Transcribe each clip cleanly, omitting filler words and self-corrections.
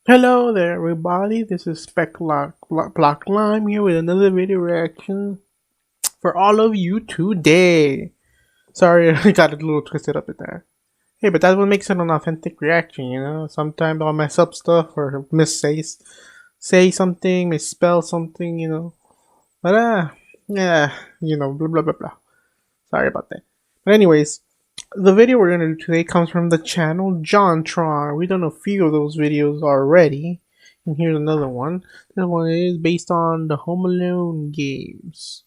Hello there, everybody. This is Speckblocklime here with another video reaction for all of you today. Sorry, I got a little twisted up in there. Hey, but that's what makes it an authentic reaction, you know? Sometimes I'll mess up stuff or say something, misspell something, you know? But, yeah, you know, blah, blah, blah, blah. Sorry about that. But anyways, the video we're gonna do today comes from the channel JonTron. We've done a few of those videos already, and here's another one. This one is based on the Home Alone games.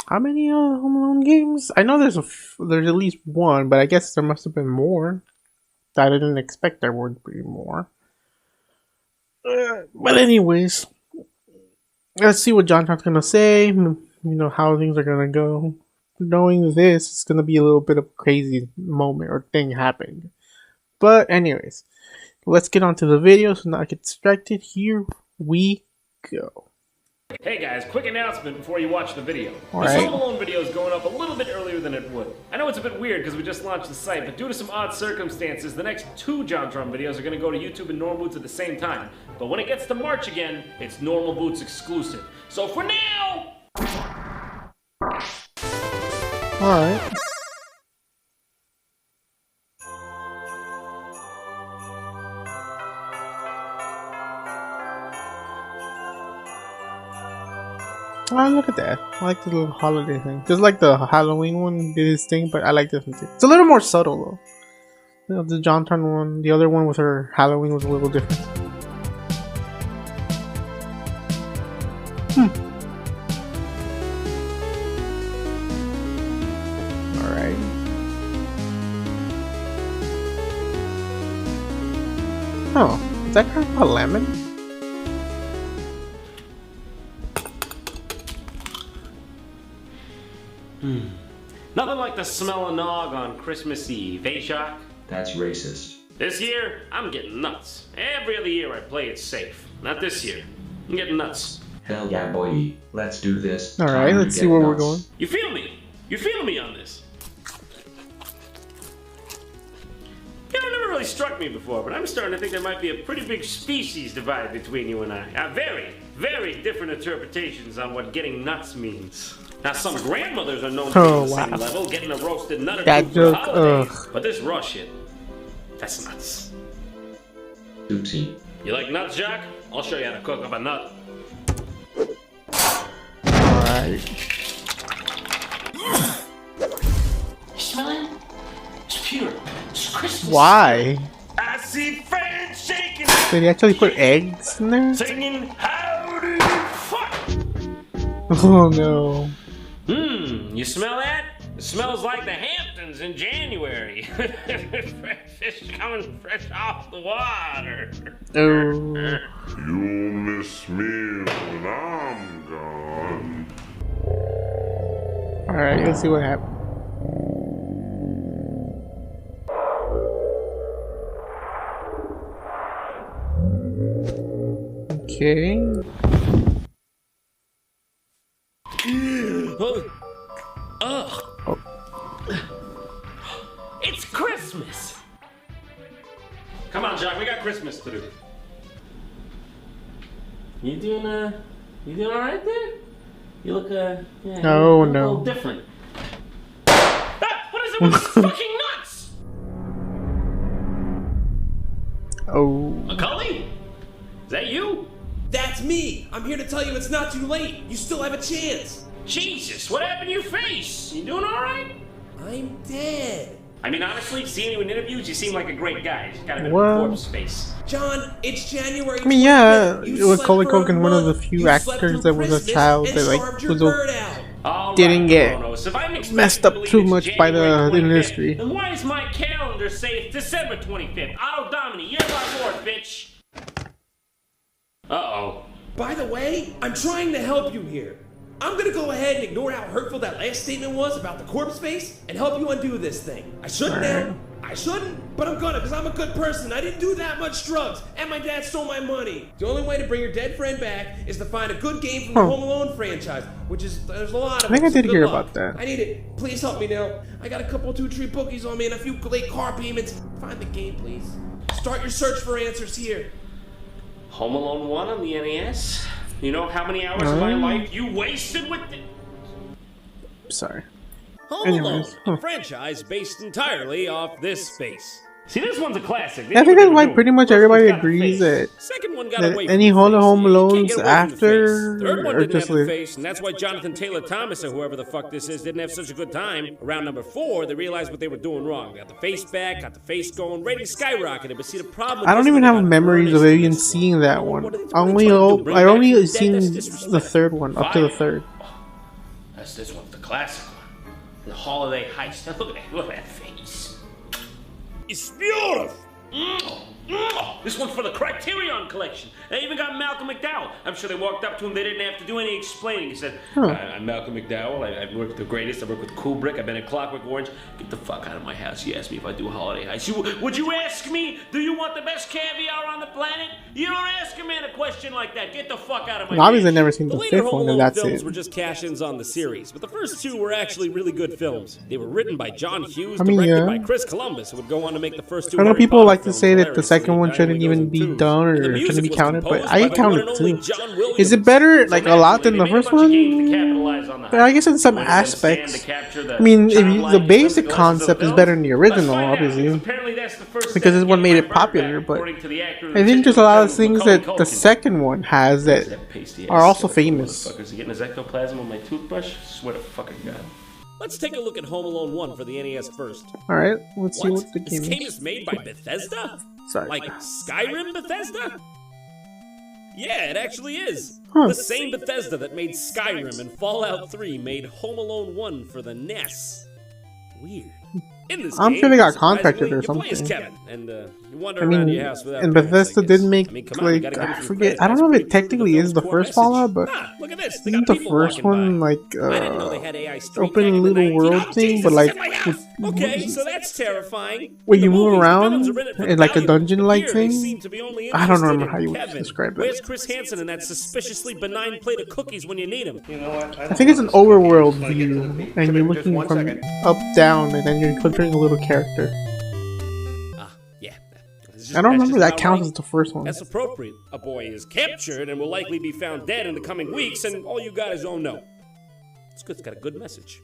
How many Home Alone games? I know there's at least one, but I guess there must have been more. I didn't expect there would be more. But anyways, let's see what JonTron's gonna say. You know how things are gonna go. Knowing this, it's gonna be a little bit of a crazy moment or thing happening. But anyways, let's get on to the video so not get distracted. Here we go. Hey guys, quick announcement before you watch the video. All This right. Home Alone video is going up a little bit earlier than it would. I know it's a bit weird because we just launched the site, but due to some odd circumstances, the next two JonTron videos are going to go to YouTube and Normal Boots at the same time. But when it gets to March again, it's Normal Boots exclusive. So for now... Alright. Oh, look at that. I like the little holiday thing. Just like the Halloween one did his thing, but I like this one too. It's a little more subtle though. You know, the JonTron one, the other one with her Halloween was a little different. Alright. Oh, is that Grandpa Lemon? Nothing like the smell of nog on Christmas Eve, eh, Jacques? That's racist. This year, I'm getting nuts. Every other year I play it safe. Not this year. I'm getting nuts. Hell yeah, boy. Let's do this. Alright, let's see where we're going. You feel me? You feel me on this? You know, it never really struck me before, but I'm starting to think there might be a pretty big species divide between you and I. Very, very different interpretations on what getting nuts means. Now, some grandmothers are known to be on the same level, getting a roasted nut or two for the holidays. But this raw shit, that's nuts. Oopsie. You like nuts, Jack? I'll show you how to cook up a nut. Alright. Smell it? It's pure. It's Christmas. Why? I see fans shaking. Did he actually put eggs in there? Singing howdy fuck. Oh no. You smell that? It smells like the Hamptons in January. Fish coming fresh off the water. Oh. You'll miss me when I'm gone. Alright, let's see what happens. Okay. Ugh. Oh. It's Christmas. Come on, Jack. We got Christmas to do. You doing all right there? You look yeah, Oh, you look a no. little different. Ah, what is it with these fucking nuts? Oh. Macaulay? Is that you? That's me! I'm here to tell you it's not too late. You still have a chance. Jesus, what happened to your face? You doing all right? I'm dead. I mean, honestly, seeing you in interviews, you seem like a great guy. You got a bit of Well- a corpse face. John, it's January. I mean, yeah, 25th. You Macaulay slept for a Culkin, one of the month. few You slept actors through that was a Christmas child and that like starved your was bird out. All didn't right, get Kronos, if I'm expected messed to up believe too it's much by the January 25th, industry. Then why is my calendar say December 25th? Otto Domini, you're my lord, bitch. Uh-oh. By the way, I'm trying to help you here. I'm gonna go ahead and ignore how hurtful that last statement was about the corpse face and help you undo this thing. I shouldn't have. I shouldn't, but I'm gonna, because I'm a good person. I didn't do that much drugs, and my dad stole my money. The only way to bring your dead friend back is to find a good game from the Home Alone franchise, which is, there's a lot of I think them, I so did good hear luck. about that. I need it. Please help me now. I got a couple 2-tree bookies on me and a few late car payments. Find the game, please. Start your search for answers here. Home Alone 1 on the NES? You know how many hours of my life you wasted with it? Sorry. Home Anyways, Alone, a franchise based entirely off this space. See, this one's a classic. I think that's why pretty much everybody agrees that Second one got away from any the Home face. Alones You can't get away from the after face. Third one or didn't just have the like face, and that's why Jonathan Taylor Thomas or whoever the fuck this is didn't have such a good time. Around number 4, they realized what they were doing wrong. Got the face back, got the face going, ratings skyrocketed. But see, the problem. I don't even have memories of even seeing that one. I only seen the third one up to the third. That's this one's the classic one. The holiday heist. Now look at that face. It's beautiful. This one's for the Criterion Collection. They even got Malcolm McDowell. I'm sure they walked up to him. They didn't have to do any explaining. He said, I'm Malcolm McDowell. I've worked with the greatest. I worked with Kubrick. I've been in Clockwork Orange. Get the fuck out of my house. You asked me if I do holiday heist. Would you ask me, do you want the best caviar on the planet? You don't ask a man a question like that. Get the fuck out of my house. Obviously, I've never seen The the later fifth Home one, and Alone that's films it. were just cash-ins on the series, but the first 2 were actually really good films. They were written by John Hughes, I mean, directed yeah. by Chris Columbus, who would go on to make the first 2 I know Harry people Potter like to films say that the hilarious, second and one he shouldn't only even goes be in 2s. done And the or music shouldn't be was counted, but composed I by the count one it and only too. John Williams. Is it better, like, a lot than the first one? Yeah, I guess in some aspects. I mean, if the basic concept is better than the original, obviously, because this one made it popular. But I think there's a lot of things that the second one has that are also famous. Getting his ectoplasm on my toothbrush? Swear to fucking God. Let's take a look at Home Alone 1 for the NES first. All right, let's see what the This game game is. is made by Bethesda? Sorry. Like Skyrim Bethesda? Yeah, it actually is. Huh. The same Bethesda that made Skyrim and Fallout 3 made Home Alone 1 for the NES. Weird. In this I'm game, sure they got contracted or you play as something. Kevin, and you wander I around mean, your house without and parents, Bethesda I did guess. make, I mean, come on, you gotta give I them some forget. credit. I don't That's know if pretty it true to technically the is the film's first core Fallout, message. but Ah, look at this. They got isn't the people first walking one by. like I didn't know they had AI street open back in the little 90s. world Oh, thing, Jesus, but like it's in my house. Okay, so that's terrifying. when In you the move movies, the around villains are in it for in like a value, but dungeon-like here they thing? seem to be only I don't interested remember in how you would Kevin. describe that. Where's Chris Hansen and that suspiciously benign plate of cookies when you need him? I think it's an overworld view, and you're looking from up down, and then you're controlling a little character. Ah, yeah. I don't remember that counts as the first one. That's appropriate. A boy is captured and will likely be found dead in the coming weeks, and all you got is oh no. It's good. It's got a good message.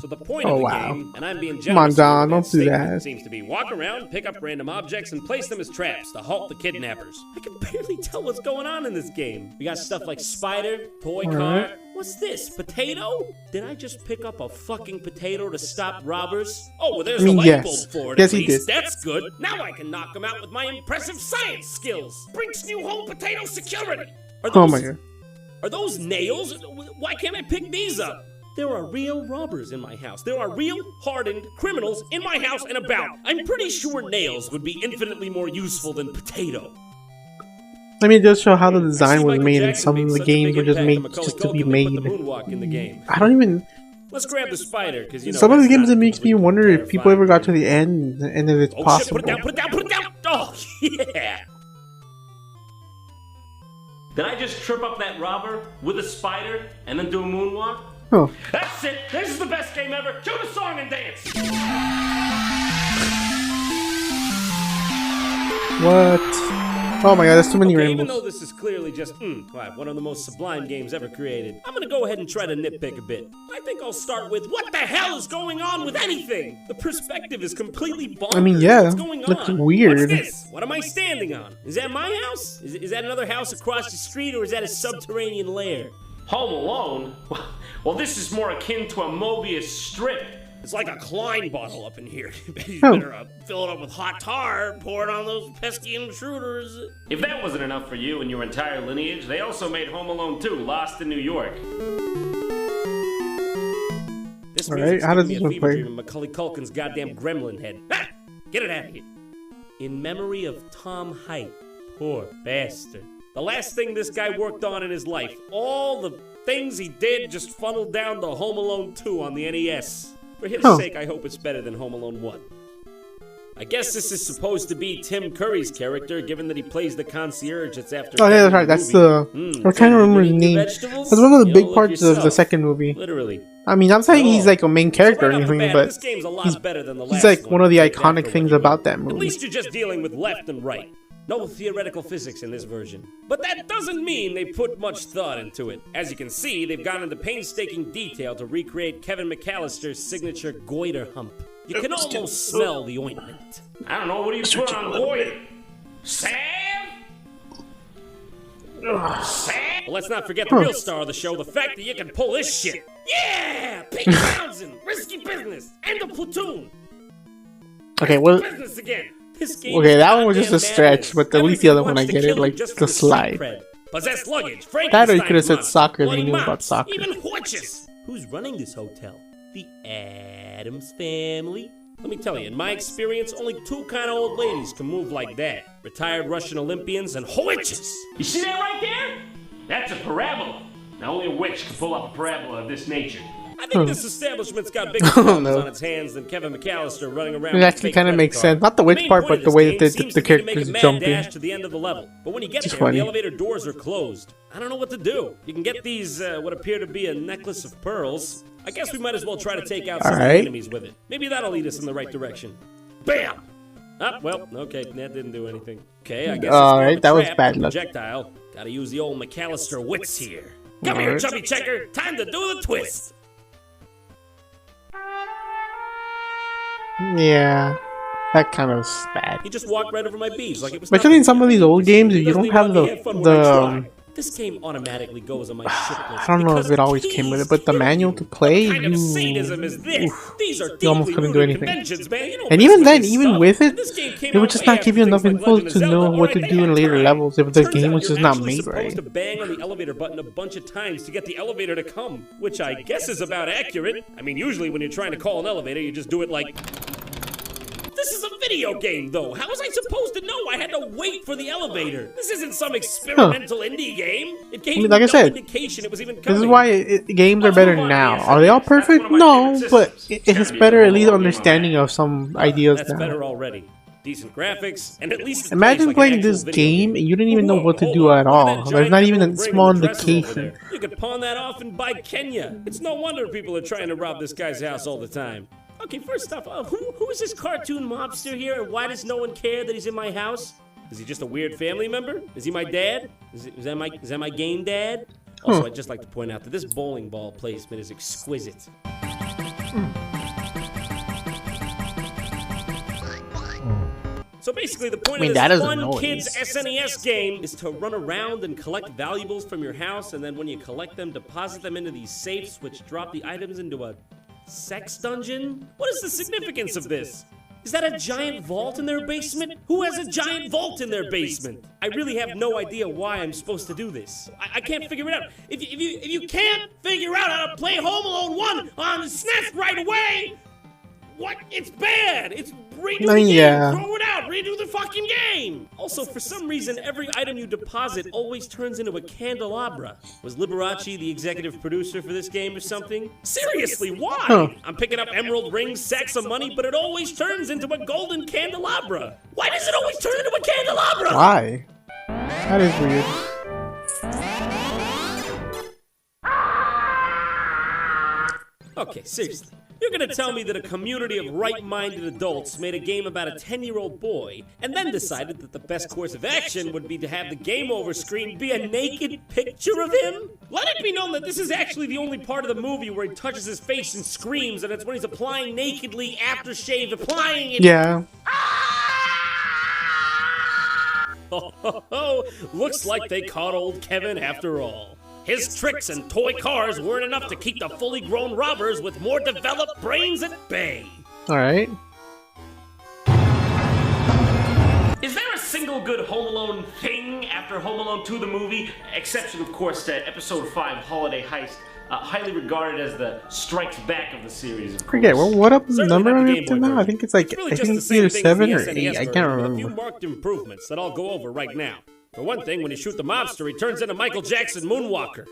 So the point of the game, and I'm being generous, Come on, Don, here don't with do statement, that. seems to be walk around, pick up random objects, and place them as traps to halt the kidnappers. I can barely tell what's going on in this game. We got stuff like spider, toy car. Alright. What's this? Potato? Did I just pick up a fucking potato to stop robbers? Oh, well, there's I mean, the light yes. bulb for it. Yes, at he least. did. That's good. Now I can knock them out with my impressive science skills. Brinks new home potato security. Are Oh my god. Are those nails? Why can't I pick these up? There are real robbers in my house. There are real, hardened criminals in my house and about. I'm pretty sure nails would be infinitely more useful than potato. I mean, it does show how the I see design was Michael made, and Jackson some made of the such a games big were just impact made on Macaulay just to be Culkin, they made. put the moonwalk in the game. I don't even. Let's grab the spider, because you know. Some of the that's games not it makes me completely wonder if people ever got to terrifying. the end and if it's Oh possible. shit, put it down, put it down, put it down! Oh, yeah! Did I just trip up that robber with a spider and then do a moonwalk? Oh. That's it! This is the best game ever! Cue the song and dance! What? Oh my god, that's too many Okay, even though rainbows. this is clearly just, one of the most sublime games ever created, I'm gonna go ahead and try to nitpick a bit. I think I'll start with, what the hell is going on with anything? The perspective is completely bonkers. I mean, yeah, What's going looks on? weird. What's this? What am I standing on? Is that my house? Is that another house across the street, or is that a subterranean lair? Home Alone? Well, this is more akin to a Mobius strip. It's like a Klein bottle up in here. You Oh. better fill it up with hot tar, pour it on those pesky intruders. If that wasn't enough for you and your entire lineage, they also made Home Alone 2, Lost in New York. This All music's right, how does giving me this a one fever play? dream of Macaulay Culkin's goddamn gremlin head. Ah! Get it out of here. In memory of Tom Hite. Poor bastard. The last thing this guy worked on in his life. All the things he did just funneled down to Home Alone 2 on the NES. For his Huh. sake, I hope it's better than Home Alone 1. I guess this is supposed to be Tim Curry's character, given that he plays the concierge that's after. Oh yeah, that's right. That's the. I can't remember his name. That's one of the big parts of the second movie. Literally. I mean, I'm saying he's like a main character or right off the anything, bat, but this game's a lot better than the last he's like one of the Take that iconic for things what you about will. that At movie. least you're just dealing with left and right. No theoretical physics in this version. But that doesn't mean they put much thought into it. As you can see, they've gone into painstaking detail to recreate Kevin McAllister's signature goiter hump. You can almost smell the ointment. I don't know, what do you put on Goya? Salve? Salve? Well, let's not forget the real star of the show, the fact that you can pull this shit. Yeah! Pete Townsend, Risky Business, and the Platoon. Okay, well, Business again. This game okay, is that one was just a goddamn stretch, madness. but at least the other one I get it, like the slide. Possessed luggage, That or you could have said Frankenstein's soccer if monster, you knew bloody about mops, soccer. Even horses. Who's running this hotel? The Addams family. Let me tell you, in my experience, only two kind of old ladies can move like that. Retired Russian Olympians and witches. You see that right there? That's a parabola. Now only a witch can pull up a parabola of this nature. I think this establishment's got bigger Oh, problems no. on its hands than Kevin McAllister running around It with a actually fake kind of credit makes card. sense. Not the witch main part, point but of the this way game that seems the to be to make characters a mad jump dash in. to the end of the level. But when you get Just there, funny. the elevator doors are closed. I don't know what to do. You can get these, what appear to be a necklace of pearls. I guess we might as well try to take out some of the Alright. enemies with it. Maybe that'll lead us in the right direction. Bam! Ah, well, okay, that didn't do anything. Okay, I guess it's more of Alright, a that was trap bad than luck. projectile. Gotta use the old McAllister wits here. Come here, Alright. chubby checker. Time to do the twist. Yeah, that kind of is bad. He just walked right over my bees like it was Especially in nothing. some of these old games, if you Doesn't don't even have let me the have fun when I try. the This game automatically goes on my shit list. I don't know if because it always came with it, but the please manual kill to you. play, What kind of you sadism is this? oof, These are you almost deeply couldn't do rooted anything. conventions, man. You don't And mess even with then, this even stuff. with it, This game came they would out just way not after give you things enough like info Legend of to know Zelda. what Alright, to they do in had later time. levels if the Turns game out was you're just not actually made supposed right. to bang on the elevator button a bunch of times to get the elevator to come, which I guess is about accurate. I mean, usually when you're trying to call an elevator, you just do it like... This is a video game, though. How was I supposed to know I had to wait for the elevator? This isn't some experimental indie game. It gave mean, like I no said, indication it was even This coming. is why games are Let's better move on to now. the Are they all SNES. That's perfect? one of my No, favorite but systems. it's Gotta be better a at least whole game on understanding that. of some ideas That's now. better already. Decent graphics, and at least it Imagine plays like playing an actual this video game and you didn't even know Whoa, what to hold do on. at Look all. that There's giant not even a emerald ring small in the dresser over indication. there. You could pawn that off and buy Kenya. It's no wonder people are trying to rob this guy's house all the time. Okay, first off, who is this cartoon mobster here, and why does no one care that he's in my house? Is he just a weird family member? Is he my dad? Is that my game dad? Also, I'd just like to point out that this bowling ball placement is exquisite. So basically, the point I mean, of that this is a fun noise. kids SNES game is to run around and collect valuables from your house, and then when you collect them, deposit them into these safes, which drop the items into a sex dungeon? What is the significance of this? Is that a giant vault in their basement? Who has a giant vault in their basement? I really have no idea why I'm supposed to do this. I can't figure it out. If you can't figure out how to play Home Alone 1 on the SNES right away, what? It's bad! It's redo the game, Yeah. throw it out, redo the fucking game! Also, for some reason, every item you deposit always turns into a candelabra. Was Liberace the executive producer for this game or something? Seriously, why? Huh. I'm picking up emerald rings, sacks of money, but it always turns into a golden candelabra. Why does it always turn into a candelabra? Why? That is weird. Okay, seriously. You're gonna tell me that a community of right-minded adults made a game about a 10-year-old boy and then decided that the best course of action would be to have the game over screen be a naked picture of him? Let it be known that this is actually the only part of the movie where he touches his face and screams, and it's when he's applying nakedly aftershave, applying it. Yeah. Oh, looks like they caught old Kevin after all. His tricks and toy cars weren't enough to keep the fully grown robbers with more developed brains at bay. Alright. Is there a single good Home Alone thing after Home Alone 2 the movie? Exception, of course, to Episode 5 Holiday Heist, highly regarded as the strikes back of the series. Of Forget, course. what up Certainly number not are the we Game up to Boy now? I version. think it's like, It's really I just think the it's same either thing as 7 the or SNES 8. I version, can't with a few remember. marked improvements that I'll go over right now. For one thing, when you shoot the mobster, he turns into Michael Jackson Moonwalker.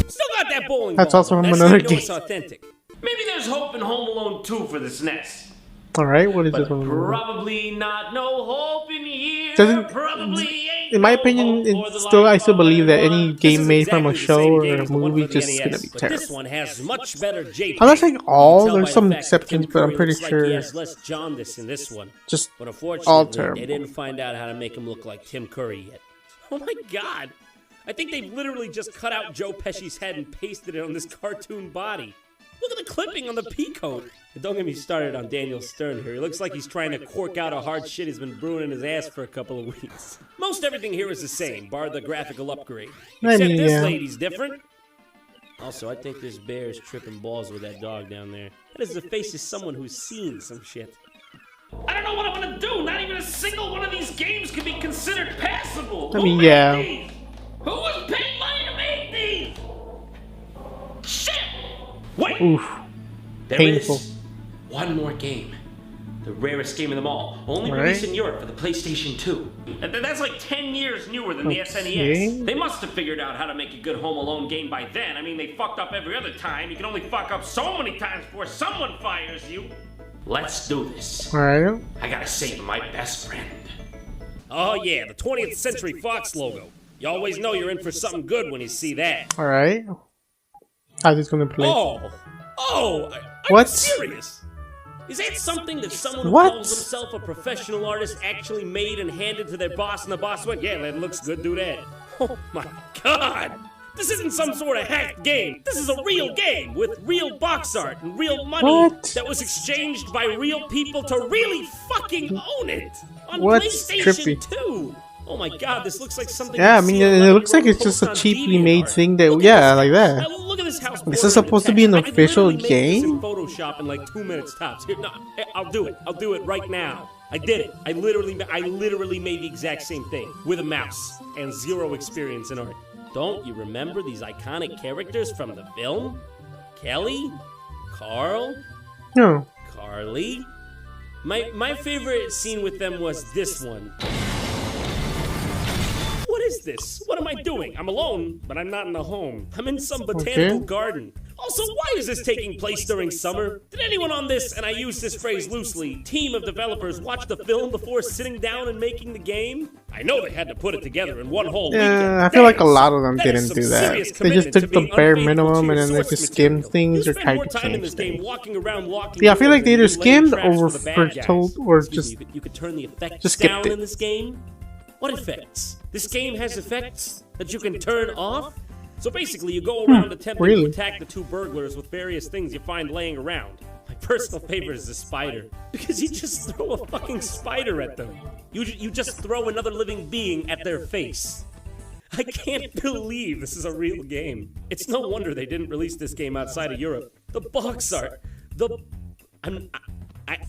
Still got that bowling That's ball. also from That's another how you know game. it's authentic. Maybe there's hope in Home Alone 2 for the SNES. Alright, what is But this one? probably not no hope in here. Doesn't- Probably ain't In my no opinion, hope for it's the still, I life still of believe that everyone. any This game is made from exactly a the show same or game a as the one movie for the just gonna NES, be but terrible. this one has much better JPEG. I'm not saying You all, can tell there's by some the fact that exceptions, Tim but I'm Curry pretty looks like sure he has less jaundice in this one. just But all unfortunately, terrible. they didn't find out how to make him look like Tim Curry yet. Oh my god! I think they've literally just cut out Joe Pesci's head and pasted it on this cartoon body. Look at the clipping on the peacoat. And don't get me started on Daniel Stern here. He looks like he's trying to cork out a hard shit he's been brewing in his ass for a couple of weeks. Most everything here is the same, bar the graphical upgrade. I Except mean, this yeah. lady's different. Also, I think this bear is tripping balls with that dog down there. That is the face of someone who's seen some shit. I don't know what I'm gonna do. Not even a single one of these games can be considered passable. I mean, Who made yeah. these? Who was paid money to make these? Shit! Wait! Oof. There Painful. is one more game. The rarest game of them all. Only Right. released in Europe for the PlayStation 2. And that's like 10 years newer than the Okay. SNES. They must have figured out how to make a good Home Alone game by then. I mean, they fucked up every other time. You can only fuck up so many times before someone fires you. Let's do this. Alright. I gotta save my best friend. Oh yeah, the 20th Century Fox logo. You always know you're in for something good when you see that. Alright. How's this gonna play? I'm What? serious. Is that something that someone who What? calls himself a professional artist actually made and handed to their boss, and the boss went, yeah, that looks good, do that. Oh my god! This isn't some sort of hacked game. This is a real game with real box art and real money What? that was exchanged by real people to really fucking own it on What's PlayStation trippy? 2. Oh my god, this looks like something. Yeah, I you'd mean, see on it Lemmy looks like Road it's just a post on cheaply made DeviantArt. thing that, Look at yeah, this like house. that. Now, look at this house. This is bordered supposed to with be an text. I could official literally make this in game? Photoshop in like 2 minutes tops. Here, no, I'll do it. I'll do it right now. I did it. I literally made the exact same thing with a mouse and zero experience in art. Don't you remember these iconic characters from the film? Kelly, Carl, No. Carly. My favorite scene with them was this one. What is this? What am I doing? I'm alone, but I'm not in a home. I'm in some botanical Okay. garden. Also, why is this taking place during summer? Did anyone on this, and I use this phrase loosely, team of developers watch the film before sitting down and making the game? I know they had to put it together in one whole weekend. Yeah, I feel like a lot of them That is didn't some do that. serious They just commitment took to the being bare unfaithful to minimum your and then they source just skimmed material. things You or spend tried more to time in change this game things. walking around locking Yeah, I feel doors like they and either laying skimmed traps or for the bad guys. told or Excuse just me, you could turn the effects just skipped down it. in this game. What effects? This game has effects that you can turn off? So basically, you go around attempting really? to attack the two burglars with various things you find laying around. My personal favorite is the spider, because you just throw a fucking spider at them. You just throw another living being at their face. I can't believe this is a real game. It's no wonder they didn't release this game outside of Europe. The box art,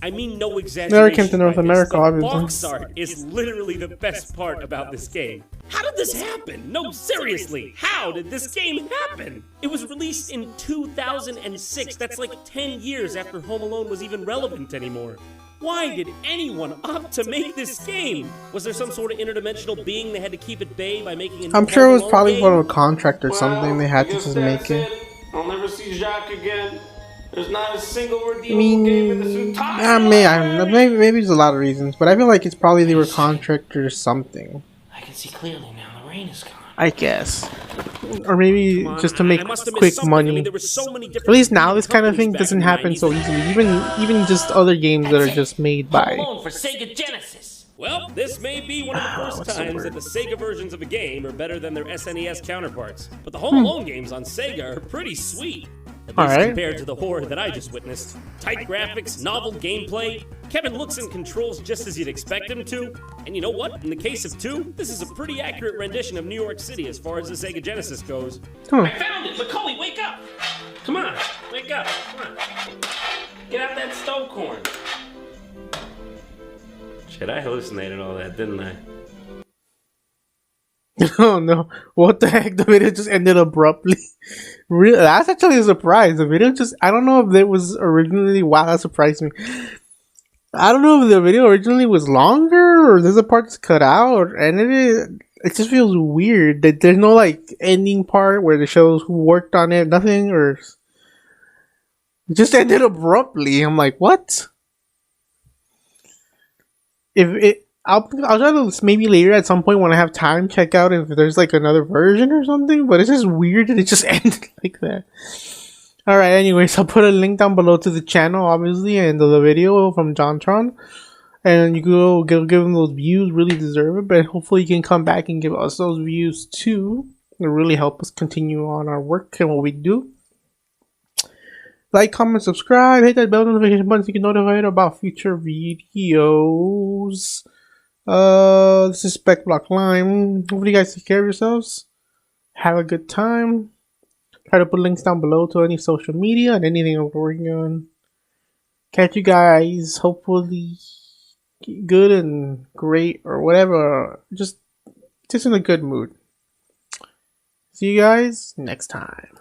I mean no exaggeration. Never came to North by this. America, The obviously. box art is literally the best part about this game. How did this happen? No, seriously, how did this game happen? It was released in 2006. That's like 10 years after Home Alone was even relevant anymore. Why did anyone opt to make this game? Was there some sort of interdimensional being they had to keep at bay by making a new I'm sure it Home was Alone probably game? for a contract or something. They had to just make it. I'll never see Jacques again. There's not a single I redeemable game in this mean, entire maybe there's a lot of reasons, but I feel like it's probably they were contracted or something. I can see clearly now. The rain is gone. I guess, or maybe Come on, just to make I must have missed quick something. money. I mean, there were so many different At least now, this kind of thing companies back doesn't in the happen 90s. so easily. Even just other games that are just made by. Home Alone for Sega Genesis. Well, this may be one of the first what's the times word? that the Sega versions of a game are better than their SNES counterparts. But the Home Hmm. Alone games on Sega are pretty sweet. At least Alright. compared to the horror that I just witnessed. Tight graphics, novel gameplay. Kevin looks and controls just as you'd expect him to. And you know what? In the case of 2, this is a pretty accurate rendition of New York City as far as the Sega Genesis goes. I found it. Macaulay, wake up. Come on. Wake up. Come on. Get out that stove corn. Shit, I hallucinated all that, didn't I? Oh no! What the heck? The video just ended abruptly. Really? That's actually a surprise. The video just—I don't know if it was originally. Wow, that surprised me. I don't know if the video originally was longer or there's a part that's cut out or edited. It just feels weird that there's no like ending part where it shows who worked on it. Nothing, or it just ended abruptly. I'm like, what? if it, I'll try to maybe later at some point when I have time check out if there's like another version or something. But it's just weird that it just ended like that. All right. Anyways, I'll put a link down below to the channel, obviously, and the video from JonTron. And you go give them those views, really deserve it. But hopefully, you can come back and give us those views too. It'll really help us continue on our work and what we do. Like, comment, subscribe, hit that bell notification button so you can get notified about future videos. This is Speckblocklime. Hopefully, you guys take care of yourselves. Have a good time. Try to put links down below to any social media and anything I'm working on. Catch you guys, hopefully good and great or whatever. Just in a good mood. See you guys next time.